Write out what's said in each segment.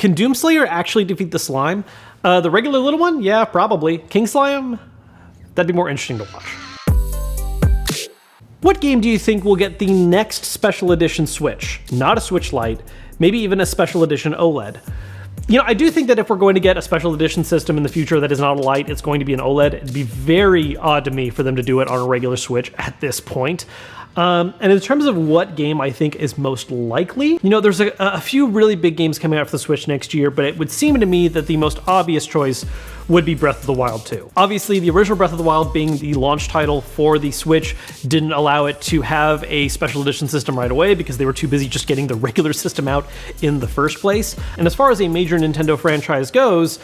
Can Doomslayer actually defeat the slime? The regular little one? Yeah, probably. King Slime? That'd be more interesting to watch. What game do you think will get the next special edition Switch? Not a Switch Lite, maybe even a special edition OLED. You know, I do think that if we're going to get a special edition system in the future that is not a Lite, it's going to be an OLED. It'd be very odd to me for them to do it on a regular Switch at this point. And in terms of what game I think is most likely, you know, there's a few really big games coming out for the Switch next year, but it would seem to me that the most obvious choice would be Breath of the Wild 2. Obviously, the original Breath of the Wild being the launch title for the Switch didn't allow it to have a special edition system right away because they were too busy just getting the regular system out in the first place. And as far as a major Nintendo franchise goes,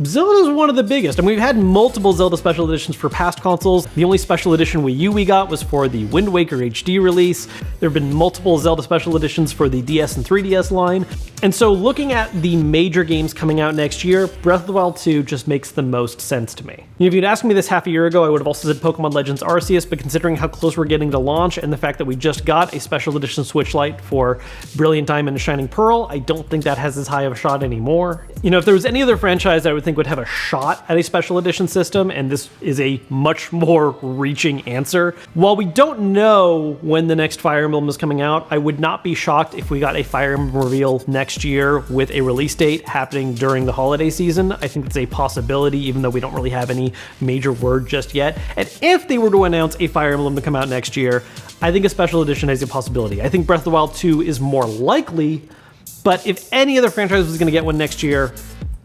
Zelda's one of the biggest, and we've had multiple Zelda special editions for past consoles. The only special edition Wii U we got was for the Wind Waker HD release. There have been multiple Zelda special editions for the DS and 3DS line. And so looking at the major games coming out next year, Breath of the Wild 2 just makes the most sense to me. If you'd asked me this half a year ago, I would have also said Pokemon Legends Arceus, but considering how close we're getting to launch and the fact that we just got a special edition Switch Lite for Brilliant Diamond and Shining Pearl, I don't think that has as high of a shot anymore. You know, if there was any other franchise I would think would have a shot at a special edition system, and this is a much more reaching answer. While we don't know when the next Fire Emblem is coming out, I would not be shocked if we got a Fire Emblem reveal next year with a release date happening during the holiday season. I think it's a possibility, even though we don't really have any major word just yet. And if they were to announce a Fire Emblem to come out next year, I think a special edition has a possibility. I think Breath of the Wild 2 is more likely, but if any other franchise was going to get one next year,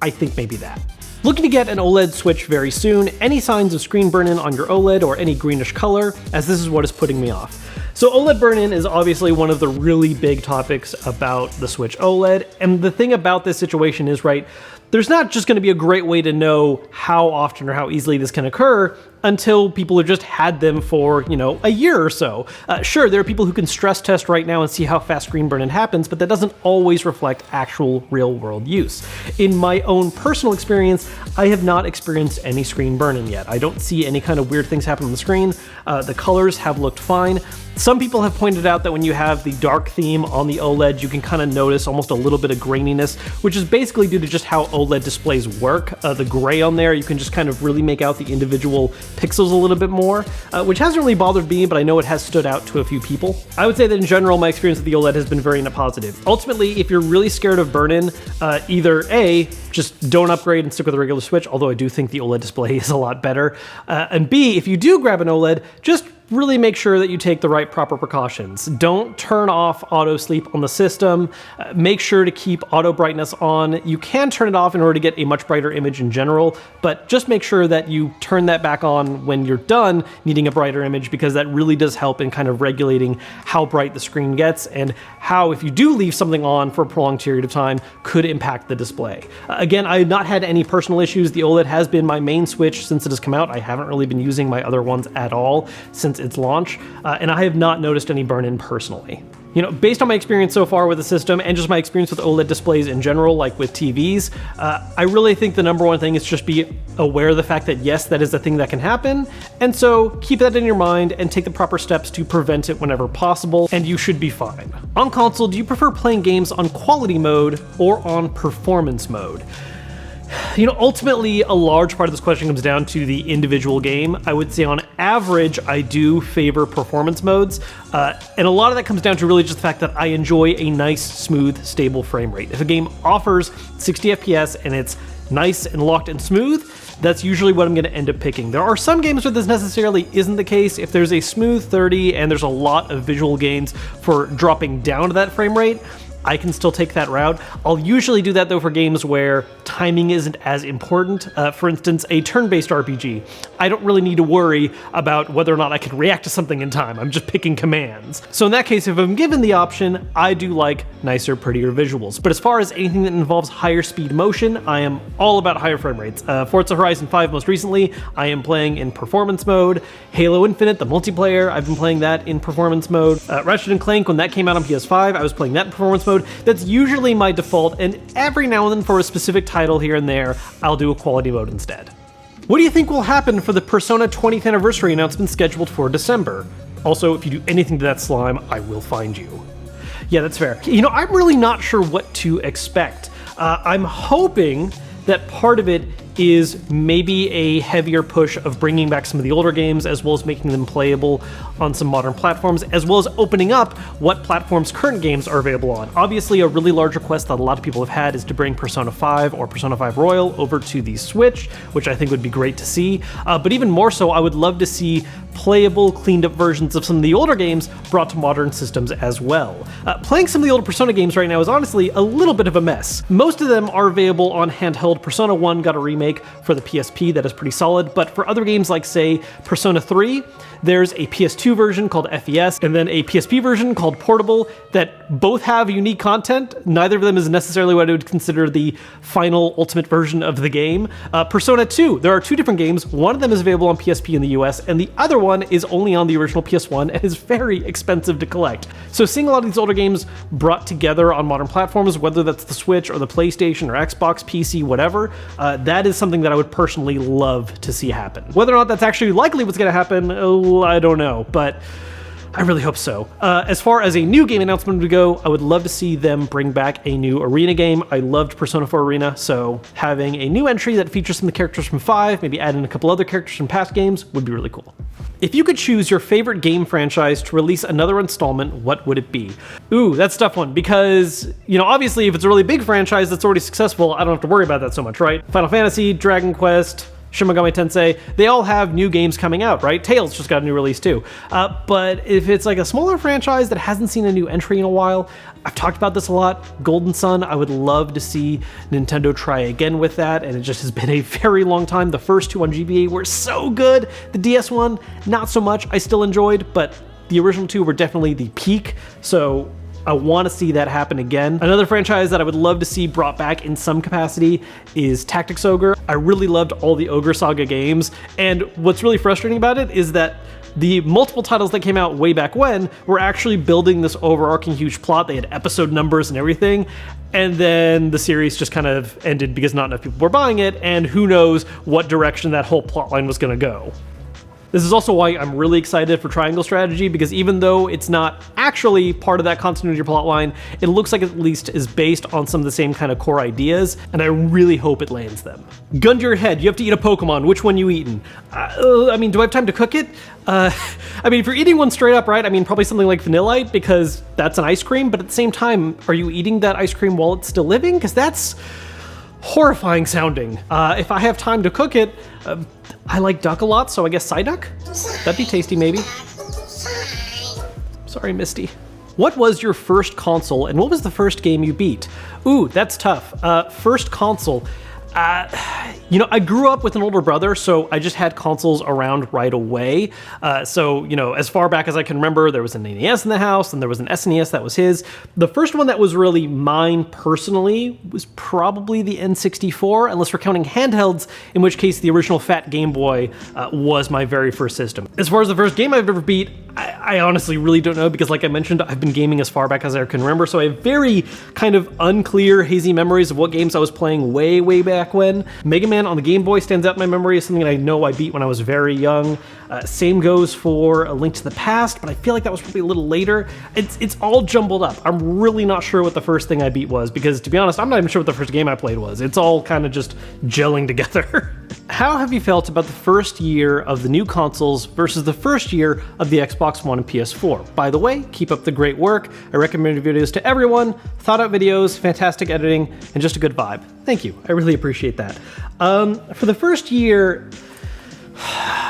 I think maybe that. Looking to get an OLED Switch very soon, any signs of screen burn-in on your OLED or any greenish color, as this is what is putting me off. So OLED burn-in is obviously one of the really big topics about the Switch OLED, and the thing about this situation is, right, there's not just going to be a great way to know how often or how easily this can occur until people have just had them for, you know, a year or so. Sure, there are people who can stress test right now and see how fast screen burn-in happens, but that doesn't always reflect actual real-world use. In my own personal experience, I have not experienced any screen burn-in yet. I don't see any kind of weird things happen on the screen. The colors have looked fine. Some people have pointed out that when you have the dark theme on the OLED, you can kind of notice almost a little bit of graininess, which is basically due to just how OLED displays work. The gray on there, you can just kind of really make out the individual pixels a little bit more, which hasn't really bothered me, but I know it has stood out to a few people. I would say that in general, my experience with the OLED has been very net positive. Ultimately, if you're really scared of burn-in, either A, just don't upgrade and stick with a regular Switch, although I do think the OLED display is a lot better, and B, if you do grab an OLED, just really make sure that you take the right proper precautions. Don't turn off auto sleep on the system. Make sure to keep auto brightness on. You can turn it off in order to get a much brighter image in general, but just make sure that you turn that back on when you're done needing a brighter image, because that really does help in kind of regulating how bright the screen gets and how, if you do leave something on for a prolonged period of time, could impact the display. Again, I have not had any personal issues. The OLED has been my main Switch since it has come out. I haven't really been using my other ones at all since its launch, and I have not noticed any burn-in personally. You know, based on my experience so far with the system and just my experience with OLED displays in general, like with TVs, I really think the number one thing is just be aware of the fact that yes, that is a thing that can happen, and so keep that in your mind and take the proper steps to prevent it whenever possible, and you should be fine. On console, do you prefer playing games on quality mode or on performance mode? You know, ultimately, a large part of this question comes down to the individual game. I would say on average, I do favor performance modes, and a lot of that comes down to really just the fact that I enjoy a nice, smooth, stable frame rate. If a game offers 60 FPS and it's nice and locked and smooth, that's usually what I'm going to end up picking. There are some games where this necessarily isn't the case. If there's a smooth 30 and there's a lot of visual gains for dropping down to that frame rate, I can still take that route. I'll usually do that though for games where timing isn't as important. For instance, a turn-based RPG. I don't really need to worry about whether or not I can react to something in time. I'm just picking commands. So in that case, if I'm given the option, I do like nicer, prettier visuals. But as far as anything that involves higher speed motion, I am all about higher frame rates. Forza Horizon 5 most recently, I am playing in performance mode. Halo Infinite, the multiplayer, I've been playing that in performance mode. Ratchet & Clank, when that came out on PS5, I was playing that in performance mode. That's usually my default, and every now and then for a specific title here and there, I'll do a quality mode instead. What do you think will happen for the Persona 20th anniversary announcement scheduled for December? Also, if you do anything to that slime, I will find you. Yeah, that's fair. You know, I'm really not sure what to expect. I'm hoping that part of it is maybe a heavier push of bringing back some of the older games, as well as making them playable on some modern platforms, as well as opening up what platforms current games are available on. Obviously, a really large request that a lot of people have had is to bring Persona 5 or Persona 5 Royal over to the Switch, which I think would be great to see. But even more so, I would love to see playable, cleaned up versions of some of the older games brought to modern systems as well. Playing some of the older Persona games right now is honestly a little bit of a mess. Most of them are available on handheld. Persona 1 got a remake for the PSP that is pretty solid, but for other games like, say, Persona 3, there's a PS2 version called FES, and then a PSP version called Portable that both have unique content. Neither of them is necessarily what I would consider the final ultimate version of the game. Persona 2, there are two different games. One of them is available on PSP in the US, and the other one is only on the original PS1 and is very expensive to collect. So seeing a lot of these older games brought together on modern platforms, whether that's the Switch or the PlayStation or Xbox, PC, whatever, that is something that I would personally love to see happen. Whether or not that's actually likely what's going to happen, I don't know, but I really hope so. As far as a new game announcement would go, I would love to see them bring back a new Arena game. I loved Persona 4 Arena, so having a new entry that features some of the characters from 5, maybe add in a couple other characters from past games, would be really cool. If you could choose your favorite game franchise to release another installment, what would it be? Ooh, that's a tough one, because, you know, obviously if it's a really big franchise that's already successful, I don't have to worry about that so much, right? Final Fantasy, Dragon Quest, Shin Megami Tensei, they all have new games coming out, right? Tales just got a new release too. But if it's like a smaller franchise that hasn't seen a new entry in a while, I've talked about this a lot, Golden Sun, I would love to see Nintendo try again with that, and it just has been a very long time. The first two on GBA were so good. The DS one, not so much, I still enjoyed, but the original two were definitely the peak, so I want to see that happen again. Another franchise that I would love to see brought back in some capacity is Tactics Ogre. I really loved all the Ogre Saga games, and what's really frustrating about it is that the multiple titles that came out way back when were actually building this overarching huge plot. They had episode numbers and everything, and then the series just kind of ended because not enough people were buying it, and who knows what direction that whole plotline was going to go. This is also why I'm really excited for Triangle Strategy, because even though it's not actually part of that continuity plotline, it looks like it at least is based on some of the same kind of core ideas, and I really hope it lands them. Gun to your head, you have to eat a Pokemon, which one you eating? I mean, do I have time to cook it? I mean, if you're eating one straight up, right, I mean, probably something like Vanillite, because that's an ice cream, but at the same time, are you eating that ice cream while it's still living? Because that's horrifying sounding. If I have time to cook it, I like duck a lot, so I guess Psyduck? That'd be tasty, maybe. Sorry, Misty. What was your first console, and what was the first game you beat? Ooh, that's tough. First console. You know, I grew up with an older brother, so I just had consoles around right away. So, you know, as far back as I can remember, there was an NES in the house, and there was an SNES that was his. The first one that was really mine personally was probably the N64, unless we're counting handhelds, in which case the original fat Game Boy was my very first system. As far as the first game I've ever beat, I honestly really don't know, because like I mentioned, I've been gaming as far back as I can remember, so I have very kind of unclear, hazy memories of what games I was playing way, way back when. Mega Man on the Game Boy stands out in my memory as something I know I beat when I was very young. Same goes for A Link to the Past, but I feel like that was probably a little later. It's all jumbled up. I'm really not sure what the first thing I beat was, because to be honest, I'm not even sure what the first game I played was. It's all kind of just gelling together. How have you felt about the first year of the new consoles versus the first year of the Xbox One and PS4? By the way, keep up the great work. I recommend your videos to everyone. Thought out videos, fantastic editing, and just a good vibe. Thank you. I really appreciate that. For the first year,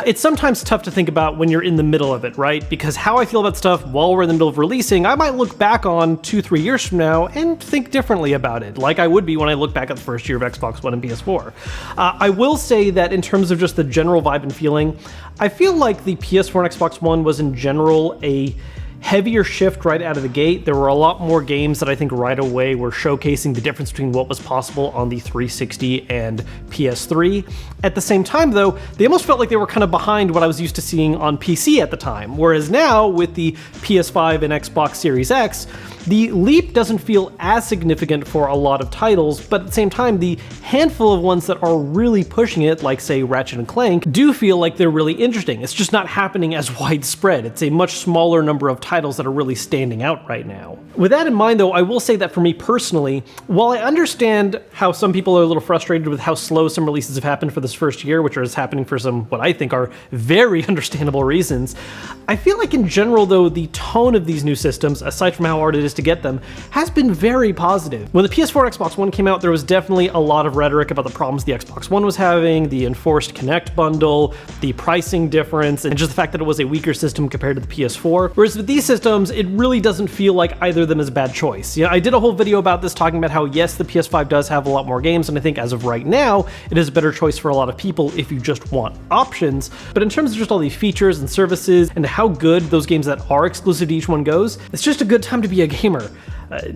it's sometimes tough to think about when you're in the middle of it, right? Because how I feel about stuff while we're in the middle of releasing, I might look back on 2-3 years from now and think differently about it, like I would be when I look back at the first year of Xbox One and PS4. I will say that in terms of just the general vibe and feeling, I feel like the PS4 and Xbox One was in general a heavier shift right out of the gate. There were a lot more games that I think right away were showcasing the difference between what was possible on the 360 and PS3. At the same time, though, they almost felt like they were kind of behind what I was used to seeing on PC at the time. Whereas now, with the PS5 and Xbox Series X, the leap doesn't feel as significant for a lot of titles, but at the same time, the handful of ones that are really pushing it, like say Ratchet & Clank, do feel like they're really interesting. It's just not happening as widespread. It's a much smaller number of titles titles that are really standing out right now. With that in mind though, I will say that for me personally, while I understand how some people are a little frustrated with how slow some releases have happened for this first year, which is happening for some what I think are very understandable reasons, I feel like in general though, the tone of these new systems, aside from how hard it is to get them, has been very positive. When the PS4 and Xbox One came out, there was definitely a lot of rhetoric about the problems the Xbox One was having, the enforced Kinect bundle, the pricing difference, and just the fact that it was a weaker system compared to the PS4. Whereas with these systems, it really doesn't feel like either of them is a bad choice. I did a whole video about this talking about how yes, the PS5 does have a lot more games, and I think as of right now, it is a better choice for a lot of people if you just want options. But in terms of just all the features and services and how good those games that are exclusive to each one goes, it's just a good time to be a gamer,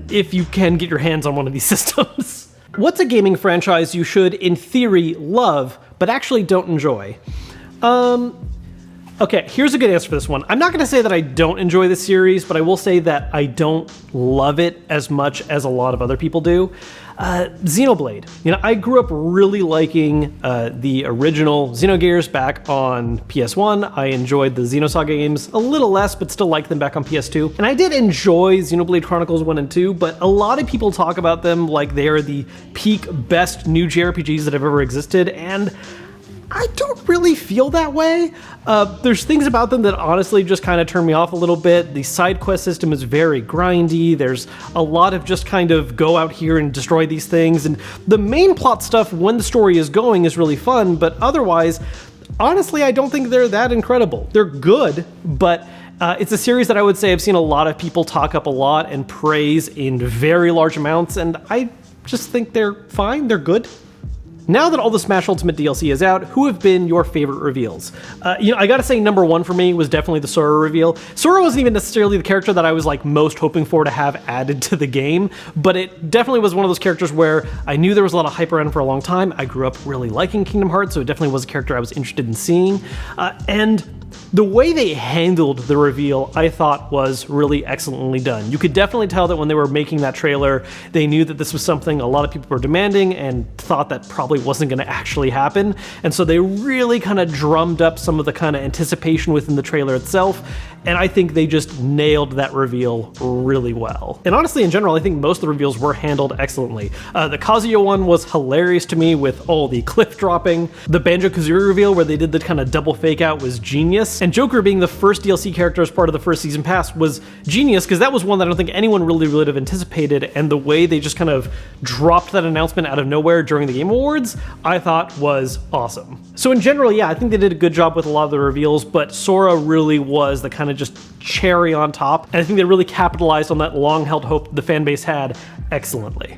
if you can get your hands on one of these systems. What's a gaming franchise you should, in theory, love, but actually don't enjoy? Okay, here's a good answer for this one. I'm not going to say that I don't enjoy this series, but I will say that I don't love it as much as a lot of other people do. Xenoblade. I grew up really liking the original Xenogears back on PS1. I enjoyed the Xenosaga games a little less, but still liked them back on PS2. And I did enjoy Xenoblade Chronicles 1 and 2, but a lot of people talk about them like they are the peak best new JRPGs that have ever existed, and I don't really feel that way. There's things about them that honestly just kind of turn me off a little bit. The side quest system is very grindy. There's a lot of just kind of go out here and destroy these things. And the main plot stuff when the story is going is really fun, but otherwise, honestly, I don't think they're that incredible. They're good, but it's a series that I would say I've seen a lot of people talk up a lot and praise in very large amounts, and I just think they're fine, they're good. Now that all the Smash Ultimate DLC is out, who have been your favorite reveals? I gotta say number one for me was definitely the Sora reveal. Sora wasn't even necessarily the character that I was like most hoping for to have added to the game, but it definitely was one of those characters where I knew there was a lot of hype around for a long time. I grew up really liking Kingdom Hearts, so it definitely was a character I was interested in seeing. And the way they handled the reveal, I thought was really excellently done. You could definitely tell that when they were making that trailer, they knew that this was something a lot of people were demanding and thought that probably wasn't going to actually happen. And so they really kind of drummed up some of the kind of anticipation within the trailer itself. And I think they just nailed that reveal really well. And honestly, in general, I think most of the reveals were handled excellently. The Kazuya one was hilarious to me with all the cliff dropping. The Banjo-Kazooie reveal where they did the kind of double fake out was genius. And Joker being the first DLC character as part of the first season pass was genius because that was one that I don't think anyone really would have anticipated. And the way they just kind of dropped that announcement out of nowhere during the Game Awards, I thought was awesome. So in general, yeah, I think they did a good job with a lot of the reveals, but Sora really was the kind of just cherry on top. And I think they really capitalized on that long-held hope the fan base had excellently.